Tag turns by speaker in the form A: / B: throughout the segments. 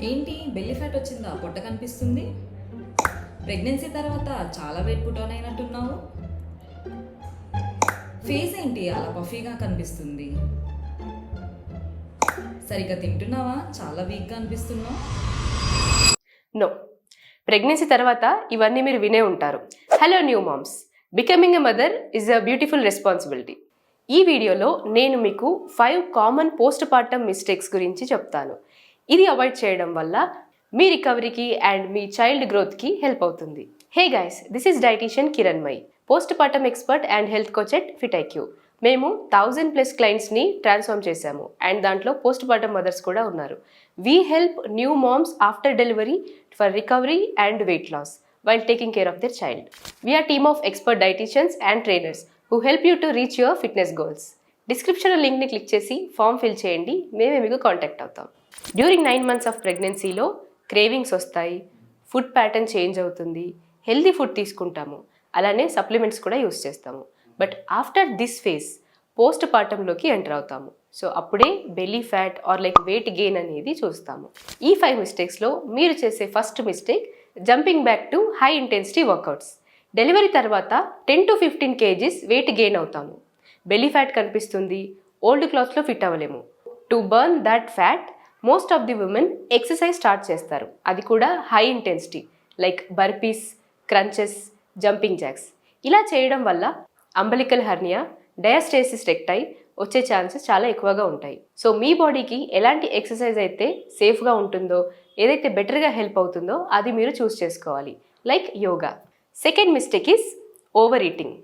A: ఏంటి belly fat వచ్చిందా? పొట్ట కనిపిస్తుంది. ప్రెగ్నెన్సీ తర్వాత చాలా వెయిట్ పుట్ ఆన్ అయినట్టున్నావు. ఫేస్ ఏంటి అలా పఫీగా కనిపిస్తుంది? సరిగ్గా తింటున్నావా? చాలా వీక్గా అనిపిస్తున్నావు.
B: నో, ప్రెగ్నెన్సీ తర్వాత ఇవన్నీ మీరు వినే ఉంటారు. Hello new moms, becoming a mother is a beautiful responsibility. ఈ వీడియోలో నేను మీకు 5 కామన్ పోస్ట్ పార్టమ్ మిస్టేక్స్ గురించి చెప్తాను. ఇది అవాయిడ్ చేయడం వల్ల మీ రికవరీకి అండ్ మీ చైల్డ్ గ్రోత్కి హెల్ప్ అవుతుంది. Hey guys, this is dietitian Kiranmayi, postpartum expert and health coach at FitIQ. మేము 1000+ క్లయింట్స్ని ట్రాన్స్ఫార్మ్ చేశాము అండ్ దాంట్లో పోస్ట్ పార్టమ్ మదర్స్ కూడా ఉన్నారు. We help new moms after delivery for recovery and weight loss while taking care of their child. We are a team of expert dietitians and trainers who help you to reach your fitness goals. డిస్క్రిప్షన్లో లింక్ని click చేసి form fill చేయండి, మేమే మీకు contact అవుతాం. During 9 months of ప్రెగ్నెన్సీలో cravings వస్తాయి, food pattern change అవుతుంది, హెల్తీ ఫుడ్ తీసుకుంటాము, అలానే సప్లిమెంట్స్ కూడా యూస్ చేస్తాము. But after this phase post పార్టంలోకి ఎంటర్ అవుతాము. సో అప్పుడే belly fat or like weight gain అనేది చూస్తాము. ఈ 5 మిస్టేక్స్లో మీరు చేసే first mistake jumping back to high intensity workouts. Delivery తర్వాత 10 to 15 kgs వెయిట్ గెయిన్ అవుతాము, బెల్లీ ఫ్యాట్ కనిపిస్తుంది, ఓల్డ్ క్లాత్స్లో fit అవ్వలేము. To burn that fat most of the women exercise start చేస్తారు, అది కూడా high intensity like burpees, crunches, jumping jacks. ఇలా చేయడం వల్ల అంబలికల్ హెర్నియా, డయాస్టేసిస్ రెక్టై వచ్చే ఛాన్సెస్ చాలా ఎక్కువగా ఉంటాయి. సో మీ బాడీకి ఎలాంటి ఎక్సర్సైజ్ అయితే సేఫ్గా ఉంటుందో, ఏదైతే బెటర్గా హెల్ప్ అవుతుందో అది మీరు చూస్ చేసుకోవాలి, like yoga. Second mistake is over eating.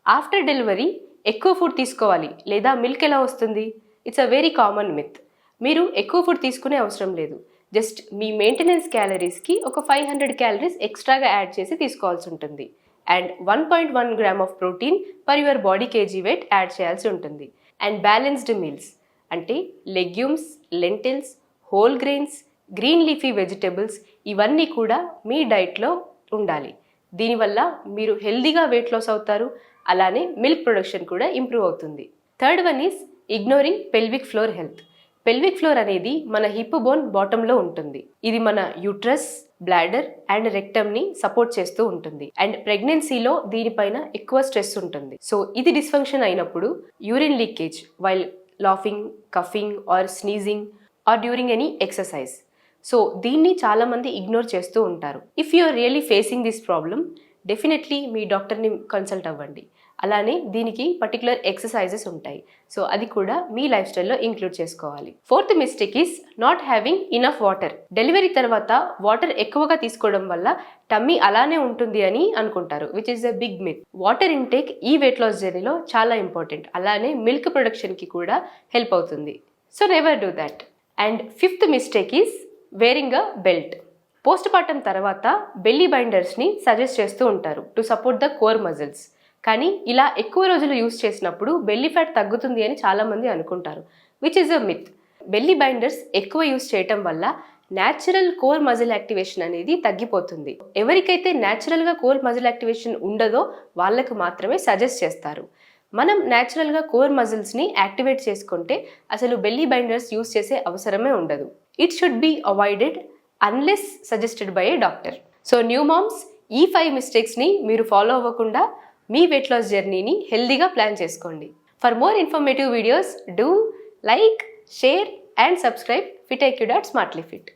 B: After delivery ఎక్కువ ఫుడ్ తీసుకోవాలి లేదా మిల్క్ ఎలా వస్తుంది? It's a very common myth. మీరు ఎక్కువ ఫుడ్ తీసుకునే అవసరం లేదు, జస్ట్ మీ మెయింటెనెన్స్ క్యాలరీస్కి ఒక 500 calories ఎక్స్ట్రాగా యాడ్ చేసి తీసుకోవాల్సి ఉంటుంది. And 1.1 grams of protein per your body KG wait add చేయాల్సి ఉంటుంది. అండ్ బ్యాలెన్స్డ్ మీల్స్ అంటే legumes, lintels, whole grains, green leafy vegetables ఇవన్నీ కూడా మీ డైట్లో ఉండాలి. దీనివల్ల మీరు హెల్దీగా వెయిట్ లాస్ అవుతారు, అలానే మిల్క్ ప్రొడక్షన్ కూడా ఇంప్రూవ్ అవుతుంది. Third one is ignoring pelvic floor health. Pelvic floor అనేది మన హిప్ బోన్ బాటంలో ఉంటుంది. ఇది మన యూట్రస్, బ్లాడర్ అండ్ రెక్టమ్ని సపోర్ట్ చేస్తూ ఉంటుంది. అండ్ ప్రెగ్నెన్సీలో దీనిపైన ఎక్కువ స్ట్రెస్ ఉంటుంది. సో ఇది డిస్ఫంక్షన్ అయినప్పుడు urine leakage while laughing, coughing or sneezing or during any exercise. So దీన్ని చాలామంది ఇగ్నోర్ చేస్తూ ఉంటారు. If you are really facing this problem, definitely మీ డాక్టర్ని కన్సల్ట్ అవ్వండి. అలానే దీనికి పర్టికులర్ ఎక్సర్సైజెస్ ఉంటాయి, సో అది కూడా మీ లైఫ్ స్టైల్లో ఇంక్లూడ్ చేసుకోవాలి. Fourth mistake is not having enough water. Delivery తర్వాత వాటర్ ఎక్కువగా తీసుకోవడం వల్ల టమ్మీ అలానే ఉంటుంది అని అనుకుంటారు, which is a big myth. Water intake ఈ వెయిట్ లాస్ జర్నీలో చాలా ఇంపార్టెంట్, అలానే మిల్క్ ప్రొడక్షన్కి కూడా హెల్ప్ అవుతుంది. So never do that. And fifth mistake is wearing a belt. Postpartum తర్వాత బెల్లీ బైండర్స్ని సజెస్ట్ చేస్తూ ఉంటారు to support the core muscles. కానీ ఇలా ఎక్కువ రోజులు యూస్ చేసినప్పుడు బెల్లీ ఫ్యాట్ తగ్గుతుంది అని చాలామంది అనుకుంటారు, which is a myth. Belly binders ఎక్కువ యూస్ చేయటం వల్ల న్యాచురల్ కోర్ మజిల్ యాక్టివేషన్ అనేది తగ్గిపోతుంది. ఎవరికైతే న్యాచురల్గా కోర్ మజిల్ యాక్టివేషన్ ఉండదో వాళ్ళకు మాత్రమే సజెస్ట్ చేస్తారు. మనం న్యాచురల్గా కోర్ మజిల్స్ని యాక్టివేట్ చేసుకుంటే అసలు బెల్లీ బైండర్స్ యూస్ చేసే అవసరమే ఉండదు. It should be avoided unless suggested by a doctor. So new moms, ఈ 5 మిస్టేక్స్ని మీరు ఫాలో అవ్వకుండా మీ వెయిట్ లాస్ జర్నీని హెల్దీగా ప్లాన్ చేసుకోండి. For more informative videos do like, share and subscribe FitIQ.smartlyfit.